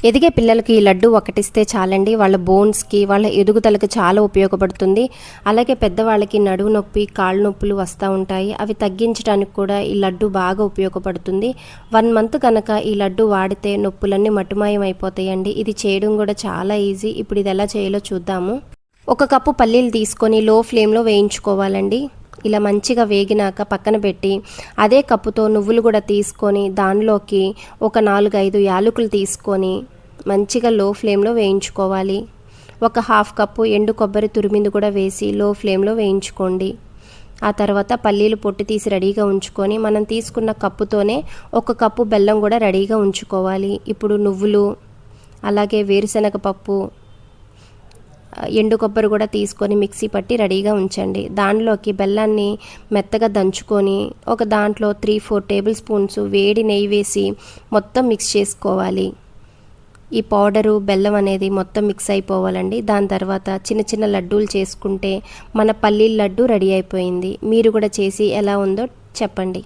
ఎదిగే పిల్లలకి ఈ లడ్డు ఒకటిస్తే చాలండి, వాళ్ళ బోన్స్కి వాళ్ళ ఎదుగుదలకు చాలా ఉపయోగపడుతుంది. అలాగే పెద్దవాళ్ళకి నడుము నొప్పి కాళ్ళు నొప్పులు వస్తూ ఉంటాయి, అవి తగ్గించడానికి కూడా ఈ లడ్డు బాగా ఉపయోగపడుతుంది. 1 మంత్ కనుక ఈ లడ్డు వాడితే నొప్పులన్నీ మటుమాయం అయిపోతాయండి. ఇది చేయడం కూడా చాలా ఈజీ. ఇప్పుడు ఇది ఎలా చేయాలో చూద్దాము. 1 కప్పు పల్లీలు తీసుకొని లో ఫ్లేమ్లో వేయించుకోవాలండి. ఇలా మంచిగా వేగినాక పక్కన పెట్టి అదే కప్పుతో నువ్వులు కూడా తీసుకొని దానిలోకి ఒక 4-5 యాలకులు తీసుకొని మంచిగా లో ఫ్లేమ్లో వేయించుకోవాలి. ఒక 1/2 కప్పు ఎండు కొబ్బరి తురిమింది కూడా వేసి లో ఫ్లేమ్లో వేయించుకోండి. ఆ తర్వాత పల్లీలు పొట్టు తీసి రెడీగా ఉంచుకొని మనం తీసుకున్న కప్పుతోనే 1 కప్పు బెల్లం కూడా రెడీగా ఉంచుకోవాలి. ఇప్పుడు నువ్వులు అలాగే వేరుశనగ పప్పు ఎండు కొబ్బరి కూడా తీసుకొని మిక్సీ పట్టి రెడీగా ఉంచండి. దానిలోకి బెల్లాన్ని మెత్తగా దంచుకొని ఒక దాంట్లో 3-4 టేబుల్ స్పూన్స్ వేడి నెయ్యి వేసి మొత్తం మిక్స్ చేసుకోవాలి. ఈ పౌడరు బెల్లం అనేది మొత్తం మిక్స్ అయిపోవాలండి. దాని తర్వాత చిన్న చిన్న లడ్డూలు చేసుకుంటే మన పల్లీల లడ్డు రెడీ అయిపోయింది. మీరు కూడా చేసి ఎలా ఉందో చెప్పండి.